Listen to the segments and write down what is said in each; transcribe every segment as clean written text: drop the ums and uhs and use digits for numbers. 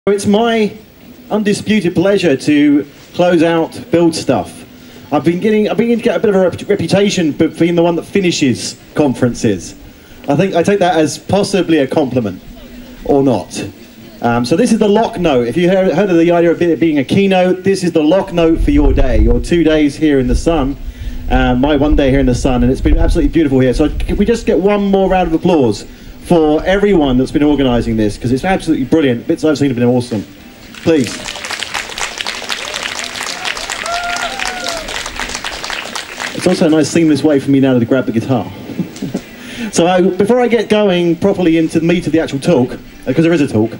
It's my undisputed pleasure to close out Build Stuff. I've been getting to get a bit of a reputation for being the one that finishes conferences. I think I take that as possibly a compliment, or not. So this is the lock note. If you heard of the idea of it being a keynote, this is the lock note for your day, your 2 days here in the sun, my 1 day here in the sun, and it's been absolutely beautiful here. So can we just get one more round of applause for everyone that's been organising this, because it's absolutely brilliant. Bits I've seen have been awesome. Please. It's also a nice seamless way for me now to grab the guitar. So before I get going properly into the meat of the actual talk, because there is a talk,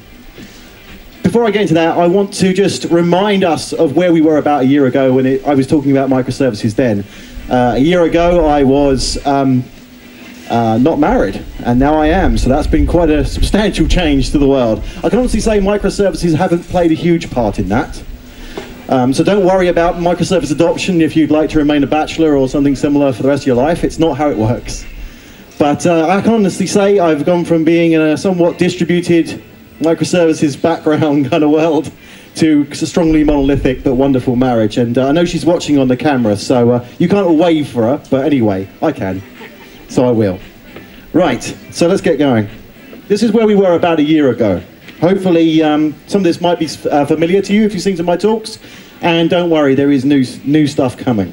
before I get into that, I want to just remind us of where we were about a year ago when I was talking about microservices then. A year ago I was not married, and now I am, so that's been quite a substantial change to the world. I can honestly say microservices haven't played a huge part in that. So don't worry about microservice adoption if you'd like to remain a bachelor or something similar for the rest of your life. It's not how it works. But I can honestly say I've gone from being in a somewhat distributed microservices background kind of world to a strongly monolithic but wonderful marriage. And I know she's watching on the camera, so you can't wave for her, but anyway, I can. So I will. Right, so let's get going. This is where we were about a year ago. Hopefully some of this might be familiar to you if you've seen some of my talks. And don't worry, there is new stuff coming.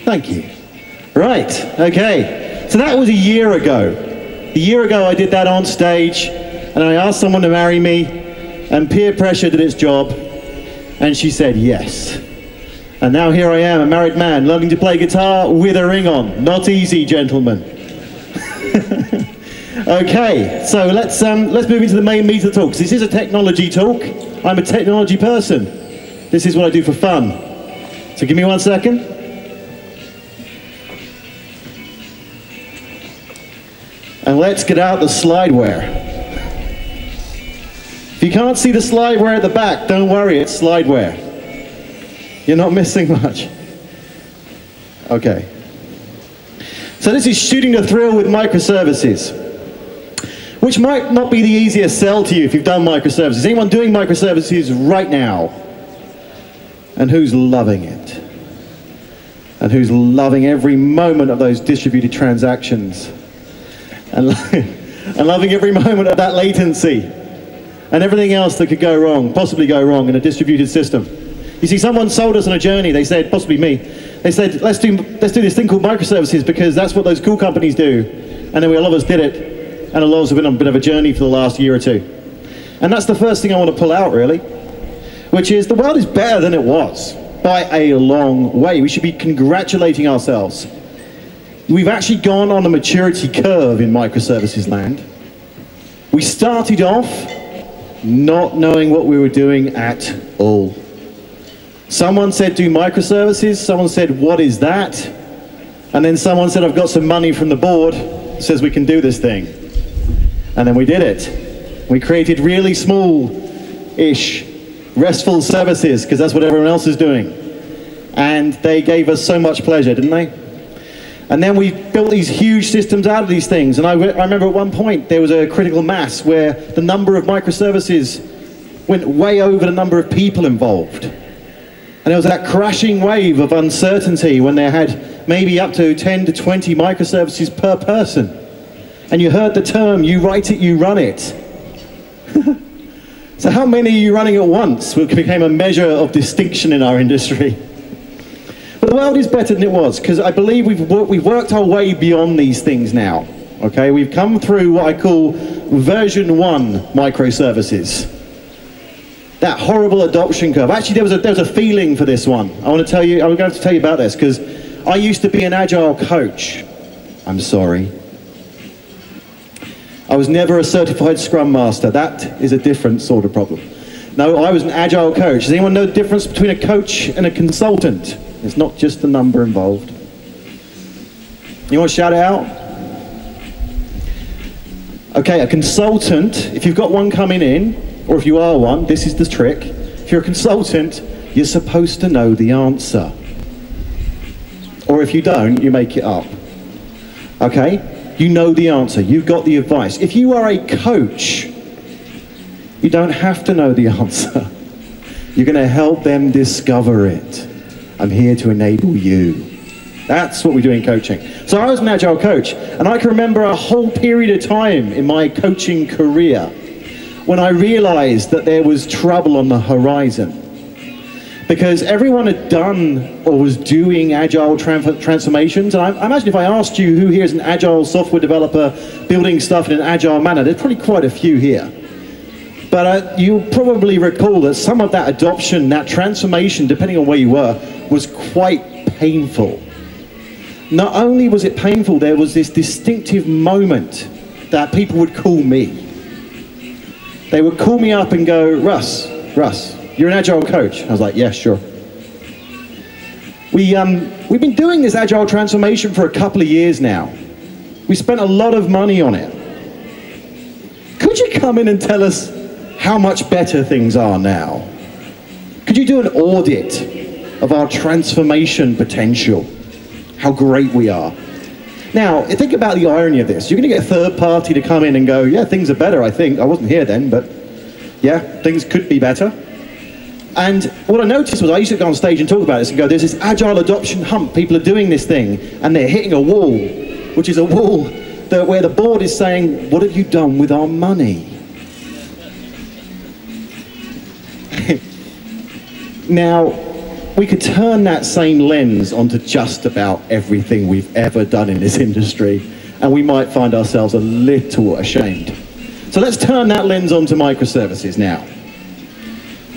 Thank you. Right, okay. So that was a year ago. A year ago I did that on stage, and I asked someone to marry me, and peer pressure did its job, and she said yes. And now here I am, a married man, learning to play guitar with a ring on. Not easy, gentlemen. Okay, so let's move into the main meat of the talk. This is a technology talk. I'm a technology person. This is what I do for fun. So give me 1 second. And let's get out the slideware. If you can't see the slideware at the back, don't worry, it's slideware. You're not missing much. Okay. So this is shooting the thrill with microservices, which might not be the easiest sell to you if you've done microservices. Anyone doing microservices right now? And who's loving it? And who's loving every moment of those distributed transactions? And loving every moment of that latency and everything else that could go wrong, possibly go wrong in a distributed system. You see, someone sold us on a journey. They said, possibly me, they said, let's do this thing called microservices because that's what those cool companies do. And then a lot of us did it, and a lot of us have been on a bit of a journey for the last year or two. And that's the first thing I want to pull out, really, which is the world is better than it was by a long way. We should be congratulating ourselves. We've actually gone on a maturity curve in microservices land. We started off not knowing what we were doing at all. Someone said, do microservices. Someone said, what is that? And then someone said, I've got some money from the board, says we can do this thing. And then we did it. We created really small-ish RESTful services, because that's what everyone else is doing. And they gave us so much pleasure, didn't they? And then we built these huge systems out of these things. And I remember at one point there was a critical mass where the number of microservices went way over the number of people involved. And there was that crashing wave of uncertainty when they had maybe up to 10 to 20 microservices per person. And you heard the term, you write it, you run it. So how many are you running at once? It became a measure of distinction in our industry. But the world is better than it was, because I believe we've worked our way beyond these things now. Okay, we've come through what I call version 1 microservices. That horrible adoption curve. Actually, there was a feeling for this one. I'm going to tell you about this, because I used to be an agile coach. I'm sorry. I was never a certified Scrum Master. That is a different sort of problem. No, I was an agile coach. Does anyone know the difference between a coach and a consultant? It's not just the number involved. You want to shout it out? Okay, a consultant, if you've got one coming in, or if you are one, this is the trick. If you're a consultant, you're supposed to know the answer. Or if you don't, you make it up. Okay? You know the answer. You've got the advice. If you are a coach, you don't have to know the answer. You're going to help them discover it. I'm here to enable you. That's what we do in coaching. So I was an agile coach, and I can remember a whole period of time in my coaching career when I realized that there was trouble on the horizon. Because everyone had done or was doing agile transformations. And I imagine if I asked you who here is an agile software developer building stuff in an agile manner, there's probably quite a few here. But you'll probably recall that some of that adoption, that transformation, depending on where you were, was quite painful. Not only was it painful, there was this distinctive moment that people would call me. They would call me up and go, Russ, you're an agile coach. I was like, yeah, sure. We've been doing this agile transformation for a couple of years now. We spent a lot of money on it. Could you come in and tell us how much better things are now? Could you do an audit of our transformation potential? How great we are. Now, think about the irony of this. You're going to get a third party to come in and go, yeah, things are better, I think. I wasn't here then, but yeah, things could be better. And what I noticed was I used to go on stage and talk about this and go, there's this agile adoption hump. People are doing this thing and they're hitting a wall, which is a wall where the board is saying, what have you done with our money? Now, we could turn that same lens onto just about everything we've ever done in this industry, and we might find ourselves a little ashamed. So let's turn that lens onto microservices now.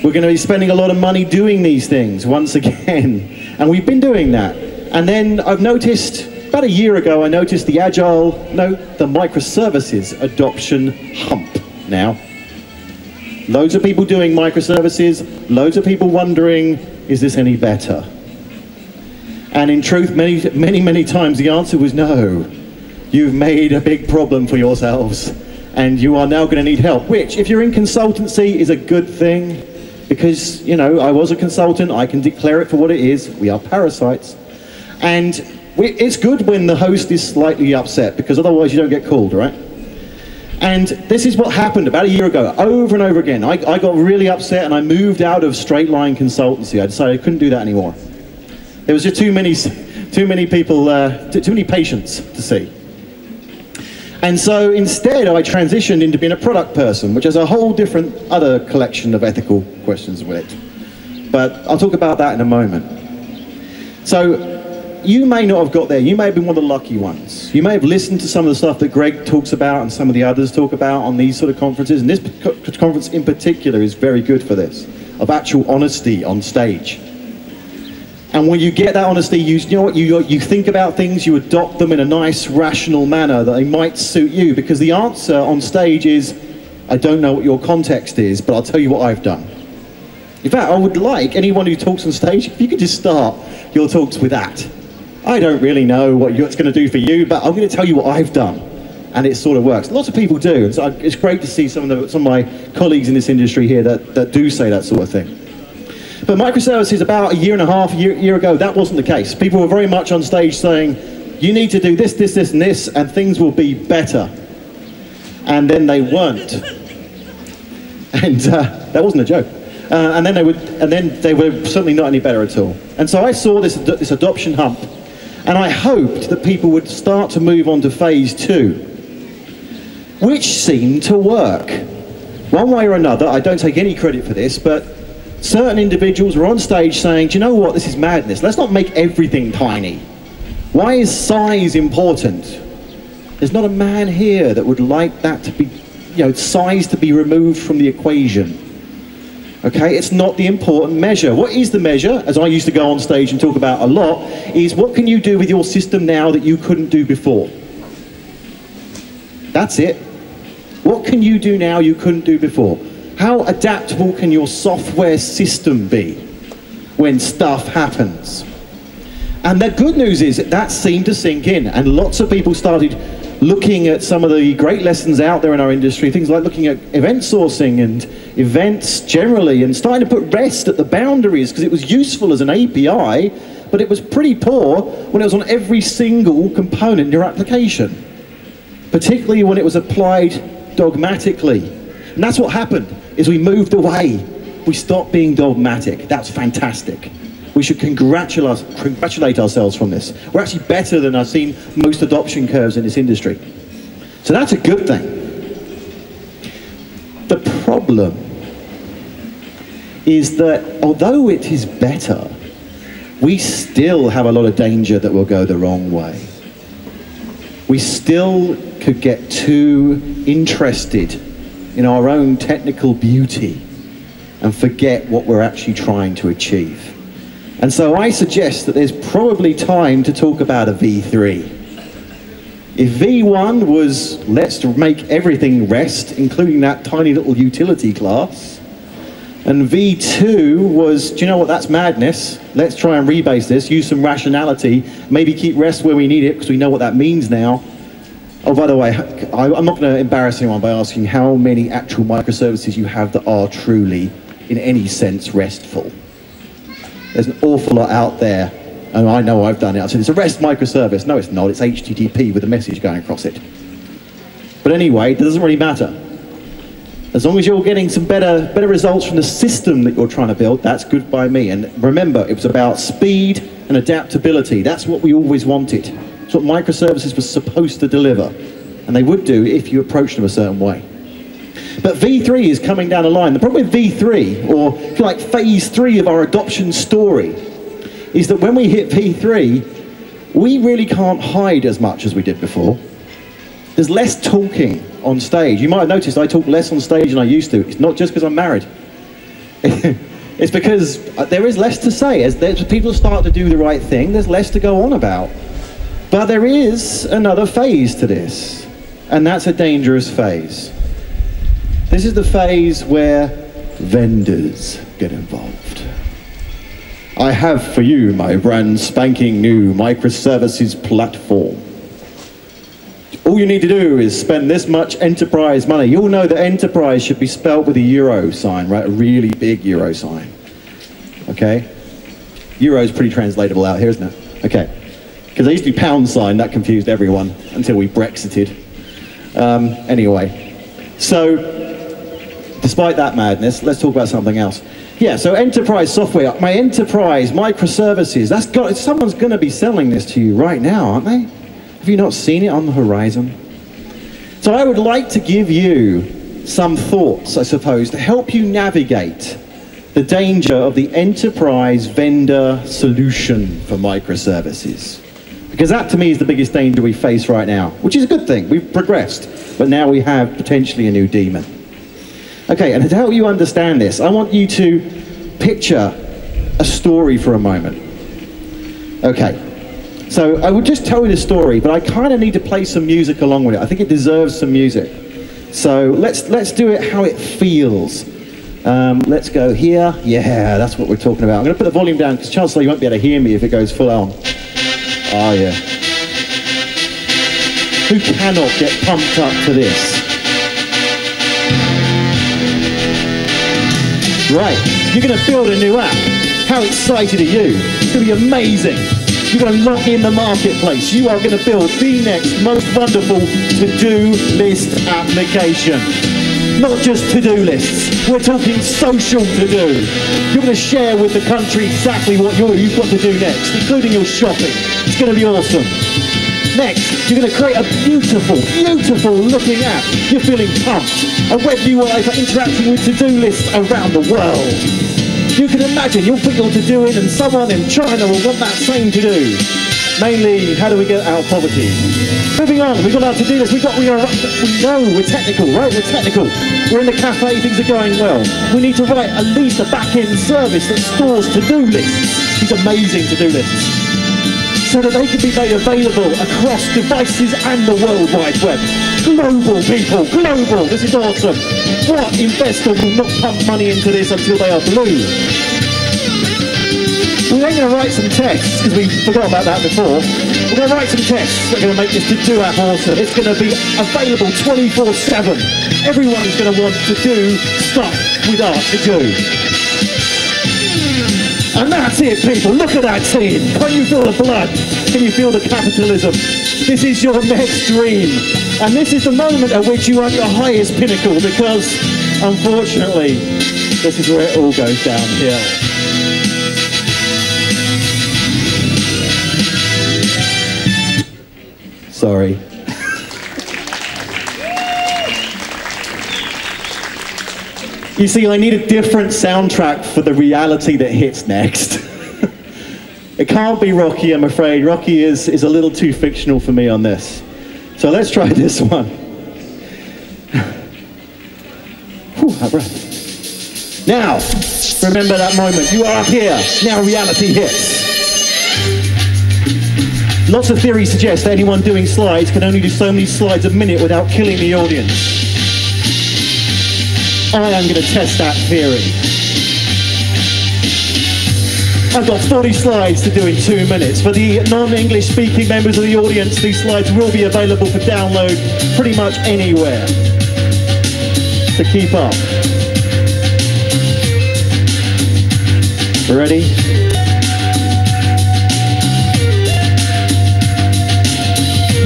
We're going to be spending a lot of money doing these things once again, and we've been doing that. And then I've noticed, about a year ago, I noticed the the microservices adoption hump now. Loads of people doing microservices, loads of people wondering, is this any better? And in truth, many times the answer was no. You've made a big problem for yourselves, and you are now going to need help, which, if you're in consultancy, is a good thing, because, you know, I was a consultant, I can declare it for what it is. We are parasites. And it's good when the host is slightly upset, because otherwise you don't get called, right? And this is what happened about a year ago, over and over again. I got really upset and I moved out of straight line consultancy. I decided I couldn't do that anymore. There was just too many people, too many patients to see. And so instead I transitioned into being a product person, which has a whole different other collection of ethical questions with it. But I'll talk about that in a moment. So you may not have got there. You may have been one of the lucky ones. You may have listened to some of the stuff that Greg talks about and some of the others talk about on these sort of conferences. And this conference in particular is very good for this, of actual honesty on stage. And when you get that honesty, you know what, you think about things, you adopt them in a nice, rational manner that they might suit you, because the answer on stage is, I don't know what your context is, but I'll tell you what I've done. In fact, I would like anyone who talks on stage, if you could just start your talks with that. I don't really know what it's going to do for you, but I'm going to tell you what I've done. And it sort of works. Lots of people do. And so it's great to see some of my colleagues in this industry here that do say that sort of thing. But microservices, about a year and a half, year ago, that wasn't the case. People were very much on stage saying, you need to do this, this, this, and this, and things will be better. And then they weren't. And that wasn't a joke. And then they were certainly not any better at all. And so I saw this adoption hump. And I hoped that people would start to move on to phase 2, which seemed to work. One way or another, I don't take any credit for this, but certain individuals were on stage saying, do you know what, this is madness. Let's not make everything tiny. Why is size important? There's not a man here that would like that to be, you know, size to be removed from the equation. Okay, it's not the important measure. What is the measure, as I used to go on stage and talk about a lot, is what can you do with your system now that you couldn't do before? That's it. What can you do now you couldn't do before? How adaptable can your software system be when stuff happens? And the good news is that seemed to sink in, and lots of people started looking at some of the great lessons out there in our industry, things like looking at event sourcing and events generally, and starting to put REST at the boundaries, because it was useful as an API, but it was pretty poor when it was on every single component in your application, particularly when it was applied dogmatically. And that's what happened, is we moved away. We stopped being dogmatic. That's fantastic. We should congratulate ourselves from this. We're actually better than I've seen most adoption curves in this industry. So that's a good thing. The problem is that although it is better, we still have a lot of danger that will go the wrong way. We still could get too interested in our own technical beauty and forget what we're actually trying to achieve. And so I suggest that there's probably time to talk about a V3. If V1 was, let's make everything REST, including that tiny little utility class, and V2 was, do you know what, that's madness. Let's try and rebase this, use some rationality, maybe keep REST where we need it, because we know what that means now. Oh, by the way, I'm not going to embarrass anyone by asking how many actual microservices you have that are truly, in any sense, RESTful. There's an awful lot out there, and I know I've done it. I said, it's a REST microservice. No, it's not. It's HTTP with a message going across it. But anyway, it doesn't really matter. As long as you're getting some better results from the system that you're trying to build, that's good by me. And remember, it was about speed and adaptability. That's what we always wanted. It's what microservices were supposed to deliver. And they would do if you approached them a certain way. But V3 is coming down the line. The problem with V3, or if you like phase 3 of our adoption story, is that when we hit V3, we really can't hide as much as we did before. There's less talking on stage. You might have noticed I talk less on stage than I used to. It's not just because I'm married. It's because there is less to say. As people start to do the right thing, there's less to go on about. But there is another phase to this, and that's a dangerous phase. This is the phase where vendors get involved. I have for you my brand spanking new microservices platform. All you need to do is spend this much enterprise money. You all know that enterprise should be spelled with a euro sign, right? A really big euro sign. Okay? Euro is pretty translatable out here, isn't it? Okay. Because they used to be pound sign, that confused everyone until we Brexited. Anyway, so despite that madness, let's talk about something else. Yeah, so enterprise software, my enterprise microservices, someone's going to be selling this to you right now, aren't they? Have you not seen it on the horizon? So I would like to give you some thoughts, I suppose, to help you navigate the danger of the enterprise vendor solution for microservices. Because that, to me, is the biggest danger we face right now, which is a good thing. We've progressed, but now we have potentially a new demon. Okay, and to help you understand this, I want you to picture a story for a moment. Okay. So I would just tell you the story, but I kind of need to play some music along with it. I think it deserves some music. So let's do it how it feels. Let's go here. Yeah, that's what we're talking about. I'm going to put the volume down because chances are you won't be able to hear me if it goes full on. Oh yeah. Who cannot get pumped up to this? Right, you're going to build a new app. How excited are you? It's going to be amazing. You're going to lock in the marketplace. You are going to build the next most wonderful to-do list application. Not just to-do lists. We're talking social to-do. You're going to share with the country exactly what you've got to do next, including your shopping. It's going to be awesome. Next, you're going to create a beautiful, beautiful looking app. You're feeling pumped. A web UI for interacting with to-do lists around the world. You can imagine you'll put your to-do in and someone in China will want that same to-do. Mainly, how do we get out of poverty? Moving on, we've got our to-do list. We know we're technical, right? We're technical. We're in the cafe, things are going well. We need to write at least a back-end service that stores to-do lists. These amazing to-do lists. So that they can be made available across devices and the World Wide Web. Global, people, global. This is awesome. What investor will not pump money into this until they are blue? We're then going to write some tests, because we forgot about that before. We're going to write some tests that are going to make this to-do app awesome. It's going to be available 24/7. Everyone is going to want to do stuff with our to-do. And that's it, people. Look at that team. Can you feel the blood? Can you feel the capitalism? This is your next dream. And this is the moment at which you are at your highest pinnacle, because, unfortunately, this is where it all goes downhill. Sorry. You see, I need a different soundtrack for the reality that hits next. It can't be Rocky, I'm afraid. Rocky is a little too fictional for me on this. So let's try this one. Whew, that breath. Now, remember that moment. You are here. Now reality hits. Lots of theories suggest that anyone doing slides can only do so many slides a minute without killing the audience. I am going to test that theory. I've got 40 slides to do in 2 minutes. For the non-English speaking members of the audience, these slides will be available for download pretty much anywhere. So keep up. Ready?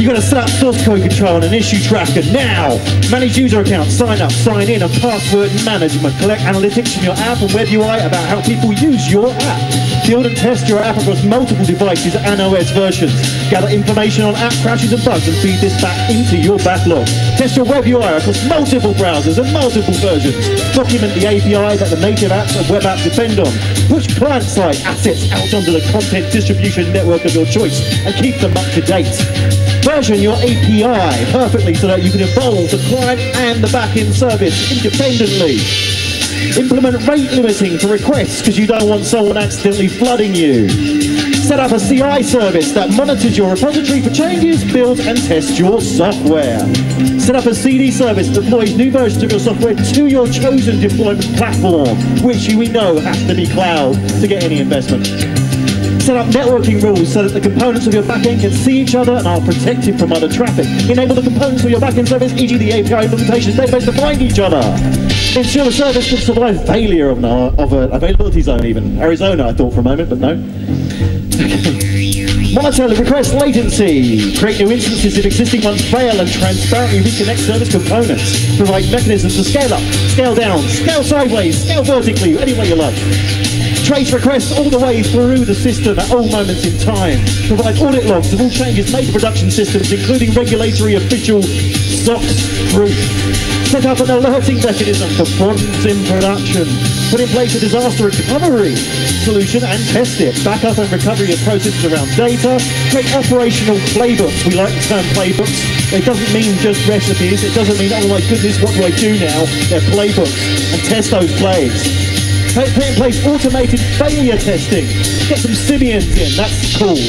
You've got to set up source code control and an issue tracker now. Manage user accounts, sign up, sign in, and password management. Collect analytics from your app and web UI about how people use your app. Build and test your app across multiple devices and OS versions. Gather information on app crashes and bugs and feed this back into your backlog. Test your web UI across multiple browsers and multiple versions. Document the API that the native apps and web apps depend on. Push client-side assets out onto the content distribution network of your choice and keep them up to date. Version your API perfectly so that you can evolve the client and the back-end service independently. Implement rate limiting for requests because you don't want someone accidentally flooding you. Set up a CI service that monitors your repository for changes, builds and tests your software. Set up a CD service that deploys new versions of your software to your chosen deployment platform, which we know has to be cloud to get any investment. Set up networking rules so that the components of your backend can see each other and are protected from other traffic. Enable the components of your backend service, e.g. the API implementation database, to find each other. Ensure the service can survive failure of an availability zone even. Arizona, I thought for a moment, but no. Monitor the request latency. Create new instances if existing ones fail and transparently reconnect service components. Provide mechanisms to scale up, scale down, scale sideways, scale vertically, any way you like. Trace requests all the way through the system at all moments in time. Provide audit logs of all changes made to production systems, including regulatory official SOX proof. Set up an alerting mechanism for problems in production. Put in place a disaster recovery solution and test it. Backup and recovery of processes around data. Create operational playbooks. We like the term playbooks. It doesn't mean just recipes. It doesn't mean, oh my goodness, what do I do now? They're playbooks. And test those plays. Put in place automated failure testing. Get some simians in, that's cool.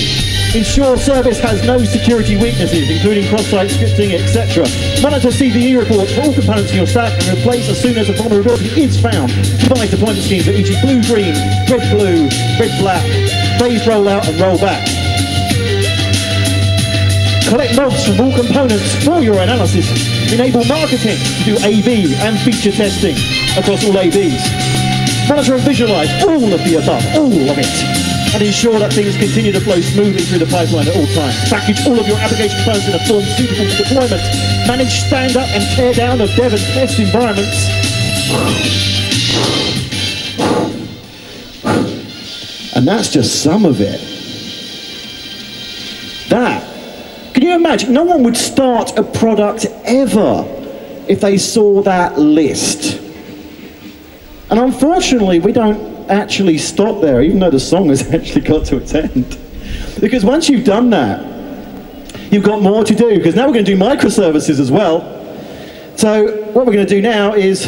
Ensure service has no security weaknesses, including cross-site scripting, etc. Monitor CVE reports for all components in your stack and replace as soon as a vulnerability is found. Devise deployment schemes for e.g. blue-green, red-blue, red-black, phased rollout and rollback. Collect logs from all components for your analysis. Enable marketing to do A/B and feature testing across all A/Bs. Monitor and visualize all of the above, all of it, and ensure that things continue to flow smoothly through the pipeline at all times. Package all of your application components in a form suitable for deployment. Manage stand-up and tear-down of dev and test environments. And that's just some of it. Can you imagine? No one would start a product ever if they saw that list. And unfortunately, we don't actually stop there, even though the song has actually got to its end. Because once you've done that, you've got more to do, because now we're going to do microservices as well. So what we're going to do now is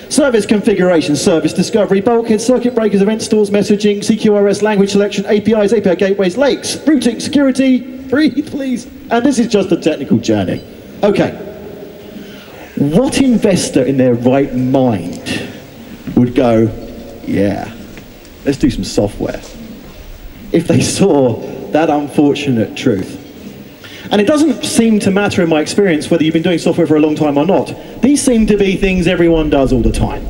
service configuration, service discovery, bulkhead, circuit breakers, event stores, messaging, CQRS, language selection, APIs, API gateways, lakes, routing, security, breathe please. And this is just a technical journey. Okay. What investor in their right mind would go, yeah, let's do some software, if they saw that unfortunate truth? And it doesn't seem to matter in my experience whether you've been doing software for a long time or not. These seem to be things everyone does all the time.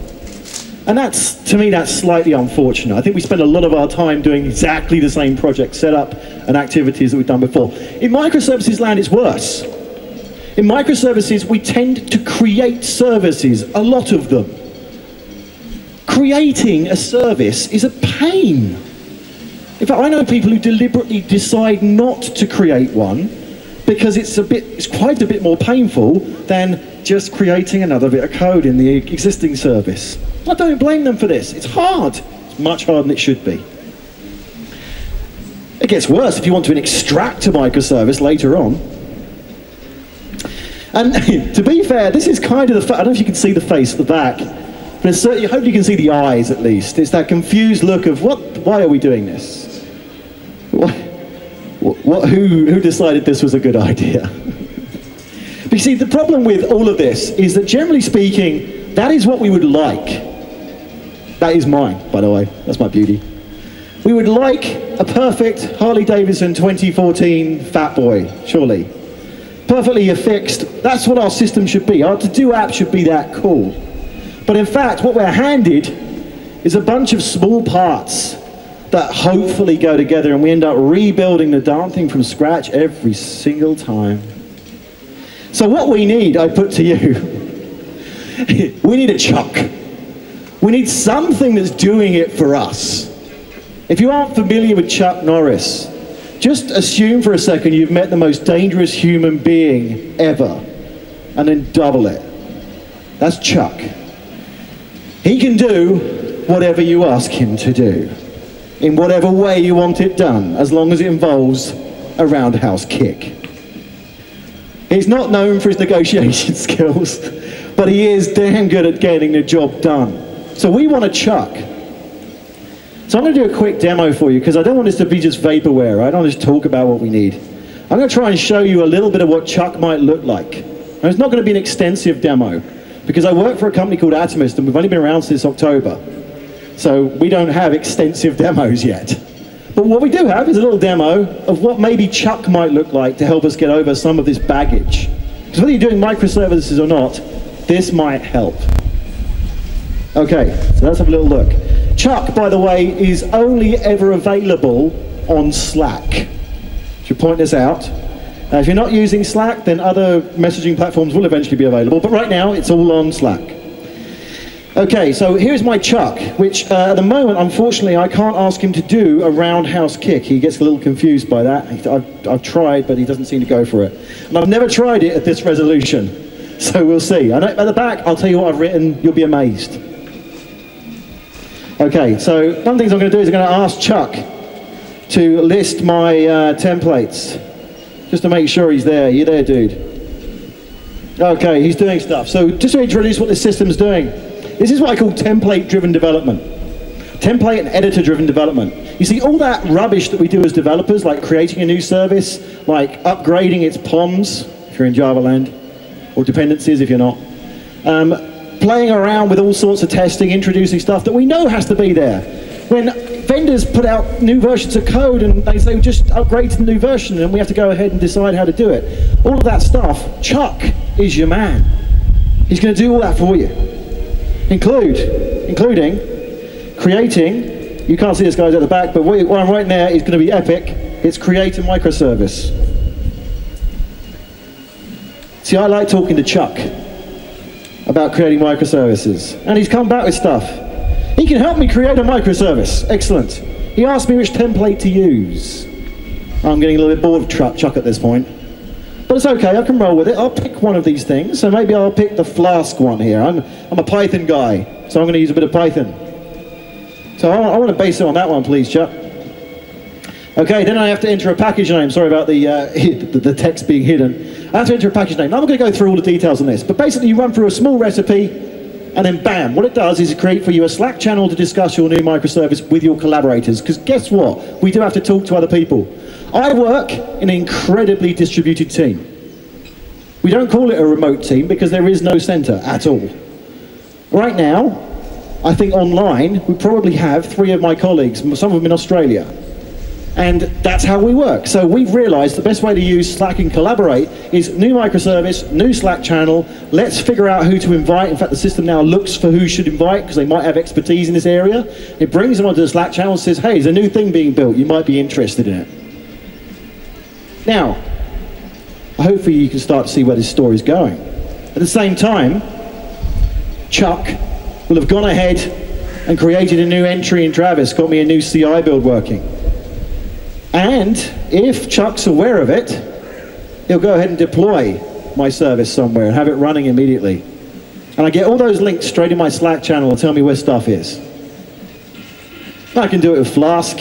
And that's, to me, that's slightly unfortunate. I think we spend a lot of our time doing exactly the same project setup and activities that we've done before. In microservices land, it's worse. In microservices, we tend to create services, a lot of them. Creating a service is a pain. In fact, I know people who deliberately decide not to create one because it's quite a bit more painful than just creating another bit of code in the existing service. I don't blame them for this. It's hard. It's much harder than it should be. It gets worse if you want to extract a microservice later on. And to be fair, this is kind of the, I don't know if you can see the face at the back, but I hope you can see the eyes at least. It's that confused look of, why are we doing this? Who decided this was a good idea? But you see, the problem with all of this is that generally speaking, that is what we would like. That is mine, by the way. That's my beauty. We would like a perfect Harley-Davidson 2014 Fat Boy, surely. Perfectly affixed. That's what our system should be. Our to-do app should be that cool. But in fact, what we're handed is a bunch of small parts that that hopefully go together, and we end up rebuilding the darn thing from scratch every single time. So what we need, I put to you, we need a chuck. We need something that's doing it for us. If you aren't familiar with Chuck Norris, just assume for a second you've met the most dangerous human being ever, and then double it. That's Chuck. He can do whatever you ask him to do, in whatever way you want it done, as long as it involves a roundhouse kick. He's not known for his negotiation skills, but he is damn good at getting the job done. So we want a Chuck. So I'm going to do a quick demo for you, because I don't want this to be just vaporware. I don't want to just talk about what we need. I'm going to try and show you a little bit of what Chuck might look like. And it's not going to be an extensive demo, because I work for a company called Atomist, and we've only been around since October. So we don't have extensive demos yet. But what we do have is a little demo of what maybe Chuck might look like to help us get over some of this baggage. Because whether you're doing microservices or not, this might help. Okay, so let's have a little look. Chuck, by the way, is only ever available on Slack. Should point this out. If you're not using Slack, then other messaging platforms will eventually be available, but right now it's all on Slack. Okay, so here's my Chuck, which at the moment, unfortunately, I can't ask him to do a roundhouse kick. He gets a little confused by that. I've tried, but he doesn't seem to go for it. And I've never tried it at this resolution, so we'll see. And at the back, I'll tell you what I've written. You'll be amazed. Okay, so one of the things I'm going to do is I'm going to ask Chuck to list my templates, just to make sure he's there. You there, dude? Okay, he's doing stuff. So just to introduce what this system's doing, this is what I call template-driven development. Template and editor-driven development. You see, all that rubbish that we do as developers, like creating a new service, like upgrading its POMs, if you're in Java land, or dependencies if you're not, playing around with all sorts of testing, introducing stuff that we know has to be there. When vendors put out new versions of code and they say, just upgrade to the new version, and we have to go ahead and decide how to do it. All of that stuff, Chuck is your man. He's going to do all that for you. Including creating, you can't see this guy's at the back, but what I'm writing there is going to be epic. It's create a microservice. See, I like talking to Chuck about creating microservices, and he's come back with stuff. He can help me create a microservice. Excellent. He asked me which template to use. I'm getting a little bit bored of Chuck at this point. But it's okay, I can roll with it. I'll pick one of these things, so maybe I'll pick the Flask one here. I'm a Python guy, so I'm going to use a bit of Python. So I want to base it on that one, please, Chuck. Okay, then I have to enter a package name. Sorry about the text being hidden. I have to enter a package name. Now I'm going to go through all the details on this, but basically you run through a small recipe, and then bam, what it does is create for you a Slack channel to discuss your new microservice with your collaborators, because guess what? We do have to talk to other people. I work in an incredibly distributed team. We don't call it a remote team because there is no center at all. Right now, I think online, we probably have 3 of my colleagues, some of them in Australia. And that's how we work. So we've realized the best way to use Slack and collaborate is new microservice, new Slack channel. Let's figure out who to invite. In fact, the system now looks for who should invite because they might have expertise in this area. It brings them onto the Slack channel and says, hey, there's a new thing being built. You might be interested in it. Now, hopefully you can start to see where this story is going. At the same time, Chuck will have gone ahead and created a new entry in Travis, got me a new CI build working. And if Chuck's aware of it, he'll go ahead and deploy my service somewhere and have it running immediately. And I get all those links straight in my Slack channel and tell me where stuff is. I can do it with Flask.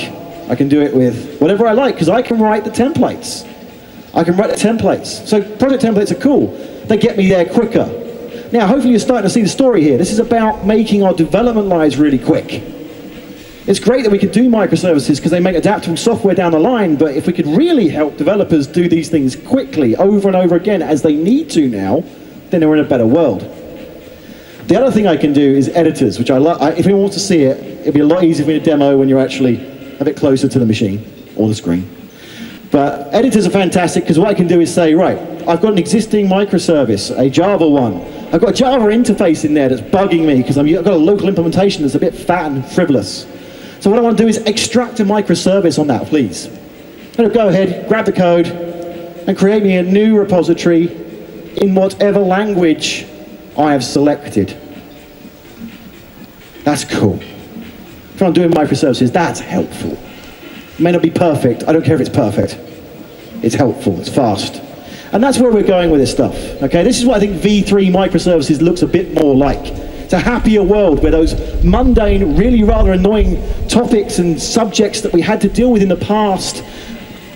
I can do it with whatever I like, because I can write the templates. I can write the templates. So project templates are cool. They get me there quicker. Now, hopefully you're starting to see the story here. This is about making our development lives really quick. It's great that we could do microservices because they make adaptable software down the line, but if we could really help developers do these things quickly, over and over again, as they need to now, then we're in a better world. The other thing I can do is editors, which I like. If anyone wants to see it, it'd be a lot easier for me to demo when you're actually a bit closer to the machine or the screen. But editors are fantastic because what I can do is say, right, I've got an existing microservice, a Java one. I've got a Java interface in there that's bugging me because I've got a local implementation that's a bit fat and frivolous. So what I want to do is extract a microservice on that, please. I'm going to go ahead, grab the code, and create me a new repository in whatever language I have selected. That's cool. If I'm doing microservices, that's helpful. It may not be perfect. I don't care if it's perfect. It's helpful. It's fast. And that's where we're going with this stuff. Okay, this is what I think V3 microservices looks a bit more like. It's a happier world where those mundane, really rather annoying topics and subjects that we had to deal with in the past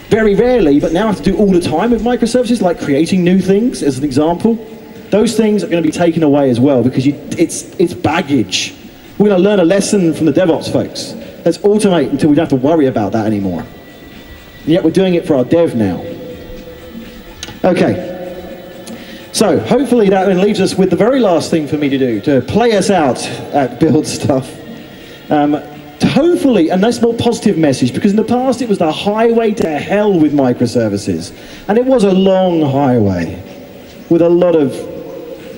very rarely, but now have to do all the time with microservices, like creating new things, as an example. Those things are going to be taken away as well, because it's baggage. We're going to learn a lesson from the DevOps folks. Let's automate until we don't have to worry about that anymore. And yet we're doing it for our dev now. Okay. So hopefully that then leaves us with the very last thing for me to do, to play us out at Build Stuff. Hopefully, and that's more positive message, because in the past it was the highway to hell with microservices. And it was a long highway with a lot of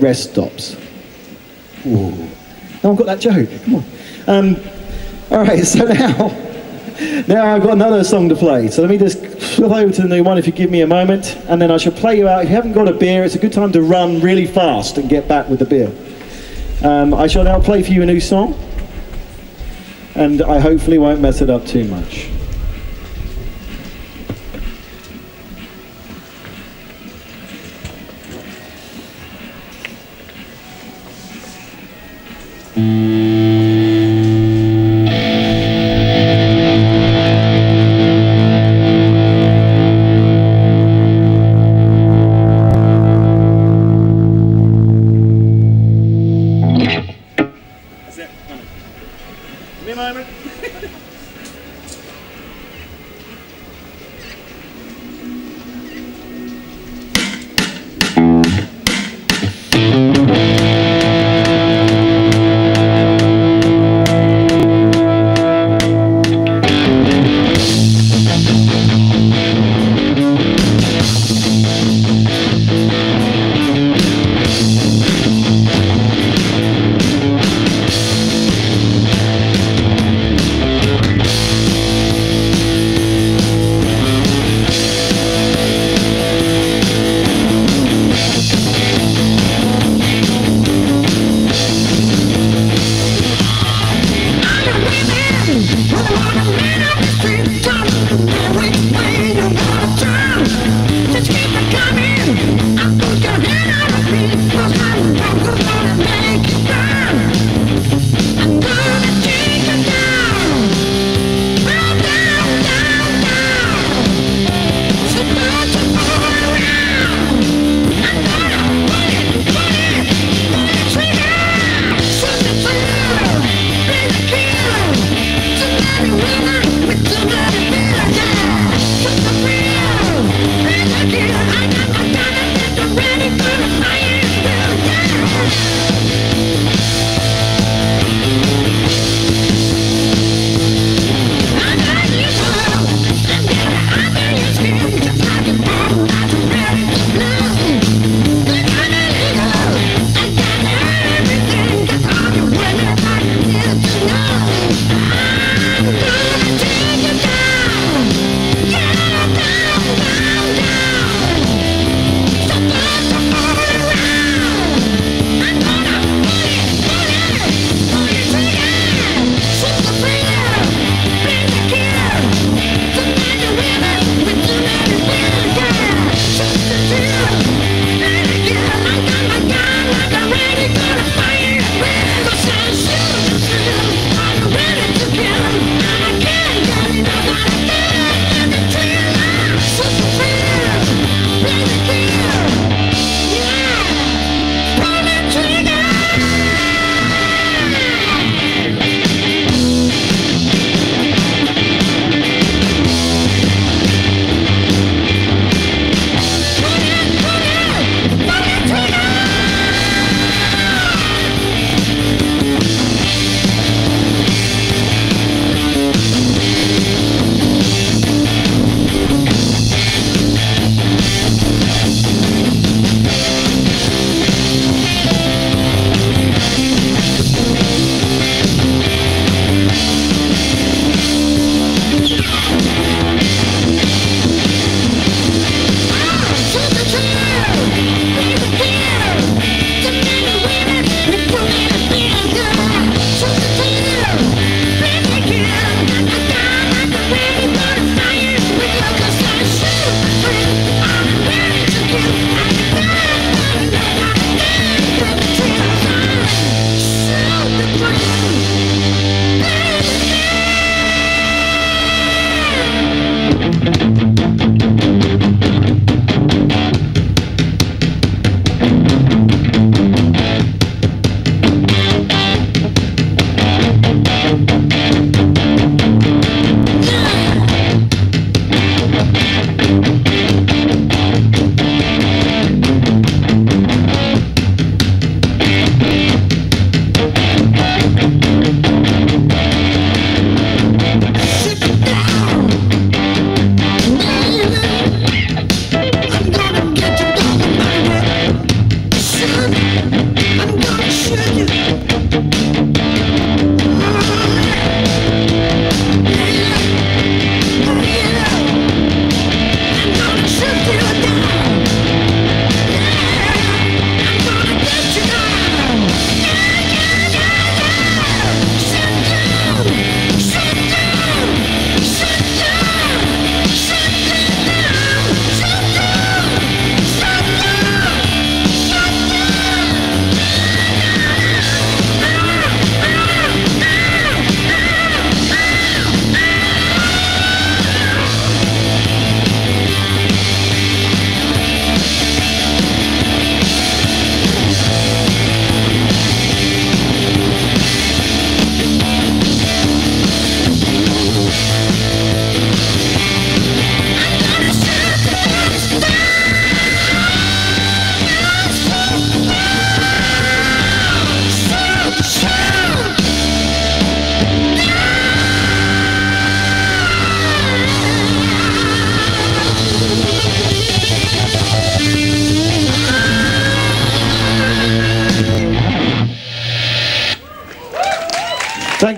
rest stops. Ooh. No one got that joke, come on. All right, so now I've got another song to play. So let me just flip over to the new one if you give me a moment, and then I shall play you out. If you haven't got a beer, it's a good time to run really fast and get back with the beer. I shall now play for you a new song, and I hopefully won't mess it up too much. That's it. Give me a moment.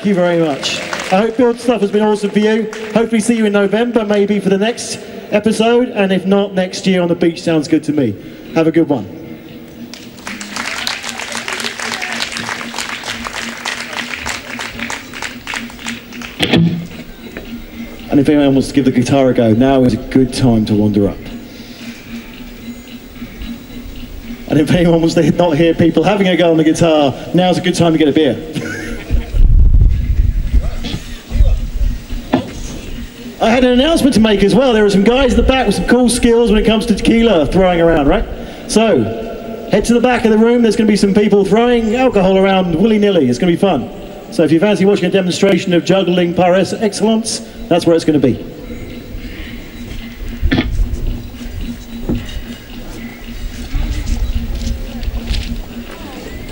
Thank you very much. I hope build stuff has been awesome for you. Hopefully see you in November, maybe for the next episode, and if not, next year on the beach sounds good to me. Have a good one. And if anyone wants to give the guitar a go, now is a good time to wander up. And if anyone wants to not hear people having a go on the guitar, now's a good time to get a beer. I had an announcement to make as well. There are some guys in the back with some cool skills when it comes to tequila throwing around, right? So, head to the back of the room. There's going to be some people throwing alcohol around willy-nilly. It's going to be fun. So if you fancy watching a demonstration of juggling par excellence, that's where it's going to be.